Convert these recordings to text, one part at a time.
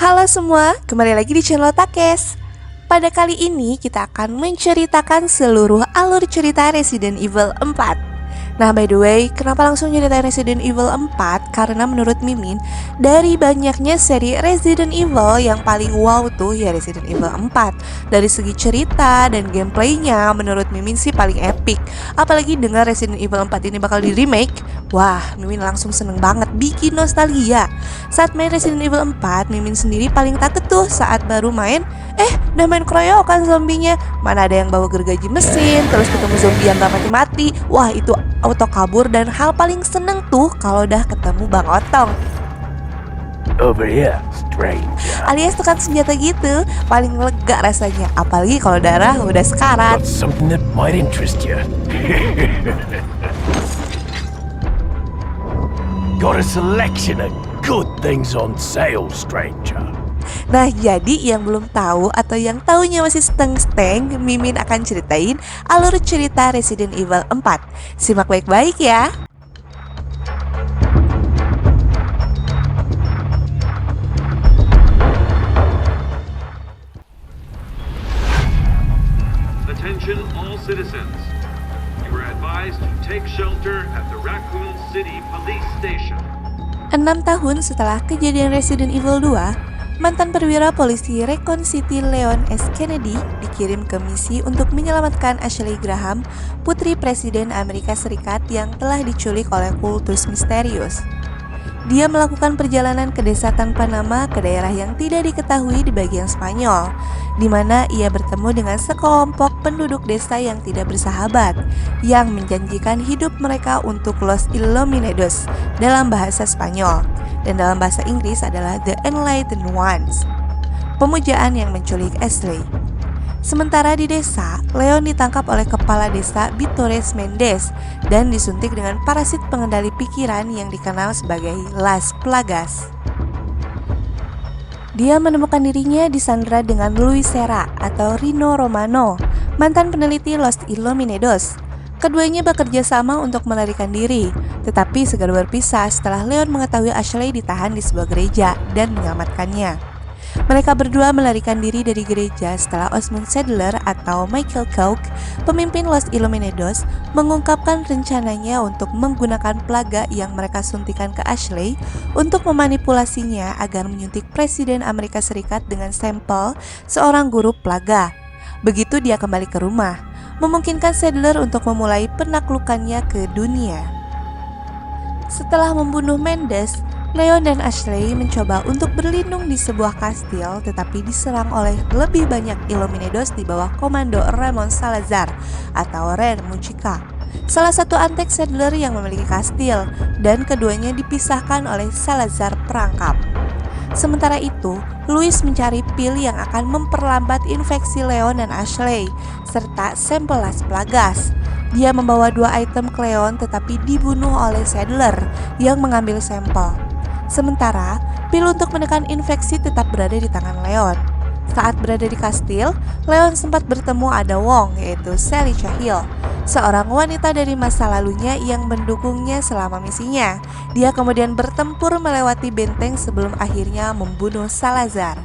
Halo semua, kembali lagi di channel Takes. Pada kali ini kita akan menceritakan seluruh alur cerita Resident Evil 4. Nah, by the way, kenapa langsung nyeritain Resident Evil 4? Karena menurut Mimin, dari banyaknya seri Resident Evil yang paling wow tuh ya Resident Evil 4. Dari segi cerita dan gameplaynya, menurut Mimin sih paling epic. Apalagi dengan Resident Evil 4 ini bakal di remake. Wah, Mimin langsung seneng banget, bikin nostalgia. Saat main Resident Evil 4, Mimin sendiri paling takut tuh saat baru main. Udah main keroyokan zombinya. Mana ada yang bawa gergaji mesin, terus ketemu zombie yang gak mati-mati. Wah, itu auto kabur, dan hal paling seneng tuh kalau udah ketemu Bang Otong. Over here, stranger. Alias tukang senjata gitu, paling lega rasanya. Apalagi kalau darah udah sekarat. Got something that might interest you. Got a selection of good things on sale, stranger. Nah, jadi yang belum tahu atau yang taunya masih seteng-seteng, Mimin akan ceritain alur cerita Resident Evil 4. Simak baik-baik ya. Attention all citizens. You are advised to take shelter at the Raccoon City Police Station. 6 tahun setelah kejadian Resident Evil 2, mantan perwira polisi Raccoon City Leon S. Kennedy dikirim ke misi untuk menyelamatkan Ashley Graham, putri Presiden Amerika Serikat yang telah diculik oleh kultus misterius. Dia melakukan perjalanan ke desa tanpa nama ke daerah yang tidak diketahui di bagian Spanyol, di mana ia bertemu dengan sekelompok penduduk desa yang tidak bersahabat, yang menjanjikan hidup mereka untuk Los Illuminados dalam bahasa Spanyol, dan dalam bahasa Inggris adalah The Enlightened Ones, pemujaan yang menculik Ashley. Sementara di desa, Leon ditangkap oleh kepala desa Vitores Mendes dan disuntik dengan parasit pengendali pikiran yang dikenal sebagai Las Plagas. Dia menemukan dirinya disandera dengan Luis Serra atau Rino Romano, mantan peneliti Los Illuminados. Keduanya bekerja sama untuk melarikan diri, tetapi segera berpisah setelah Leon mengetahui Ashley ditahan di sebuah gereja dan menyelamatkannya. Mereka berdua melarikan diri dari gereja setelah Osmond Saddler atau Michael Cook, pemimpin Los Illuminados, mengungkapkan rencananya untuk menggunakan plaga yang mereka suntikan ke Ashley untuk memanipulasinya agar menyuntik Presiden Amerika Serikat dengan sampel seorang guru plaga. Begitu dia kembali ke rumah, memungkinkan Saddler untuk memulai penaklukannya ke dunia. Setelah membunuh Mendes, Leon dan Ashley mencoba untuk berlindung di sebuah kastil, tetapi diserang oleh lebih banyak Illuminados di bawah komando Ramon Salazar atau Ren Mujica, salah satu antek Saddler yang memiliki kastil, dan keduanya dipisahkan oleh Salazar perangkap. Sementara itu, Luis mencari pil yang akan memperlambat infeksi Leon dan Ashley, serta sampel Las Plagas. Dia membawa 2 item ke Leon tetapi dibunuh oleh Saddler yang mengambil sampel. Sementara, pil untuk menekan infeksi tetap berada di tangan Leon. Saat berada di kastil, Leon sempat bertemu Ada Wong, yaitu Sally Cahill, seorang wanita dari masa lalunya yang mendukungnya selama misinya. Dia kemudian bertempur melewati benteng sebelum akhirnya membunuh Salazar.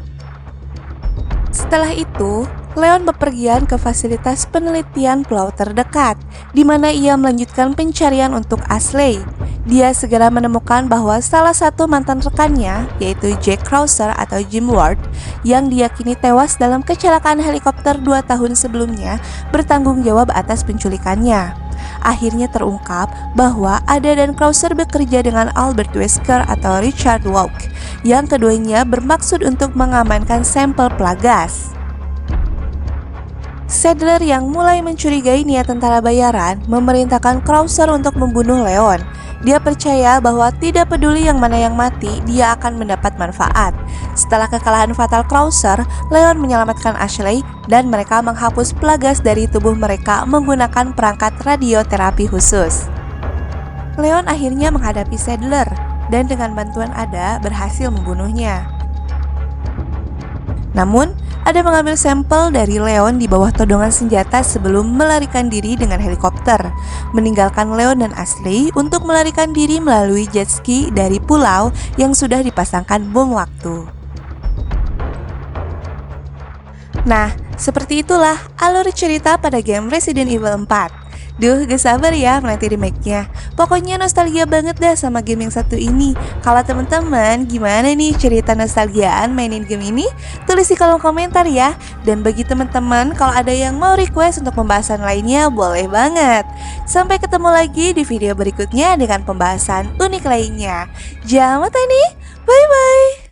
Setelah itu, Leon bepergian ke fasilitas penelitian pulau terdekat, di mana ia melanjutkan pencarian untuk Ashley. Dia segera menemukan bahwa salah satu mantan rekannya, yaitu Jack Krauser atau Jim Ward, yang diyakini tewas dalam kecelakaan helikopter 2 tahun sebelumnya, bertanggung jawab atas penculikannya. Akhirnya terungkap bahwa Ada dan Krauser bekerja dengan Albert Wesker atau Richard Walk, yang keduanya bermaksud untuk mengamankan sampel plagas. Saddler yang mulai mencurigai niat tentara bayaran memerintahkan Krauser untuk membunuh Leon. Dia percaya bahwa tidak peduli yang mana yang mati, dia akan mendapat manfaat. Setelah kekalahan fatal Krauser, Leon menyelamatkan Ashley dan mereka menghapus plagas dari tubuh mereka menggunakan perangkat radioterapi khusus. Leon akhirnya menghadapi Saddler dan dengan bantuan Ada berhasil membunuhnya. Namun, Ada mengambil sampel dari Leon di bawah todongan senjata sebelum melarikan diri dengan helikopter, meninggalkan Leon dan Ashley untuk melarikan diri melalui jet ski dari pulau yang sudah dipasangkan bom waktu. Nah, seperti itulah alur cerita pada game Resident Evil 4. Duh, gak sabar ya menanti remake-nya. Pokoknya nostalgia banget dah sama game yang satu ini. Kalau teman-teman gimana nih cerita nostalgiaan mainin game ini? Tulis di kolom komentar ya. Dan bagi teman-teman kalau ada yang mau request untuk pembahasan lainnya boleh banget. Sampai ketemu lagi di video berikutnya dengan pembahasan unik lainnya. Jangan lupa nih. Bye bye.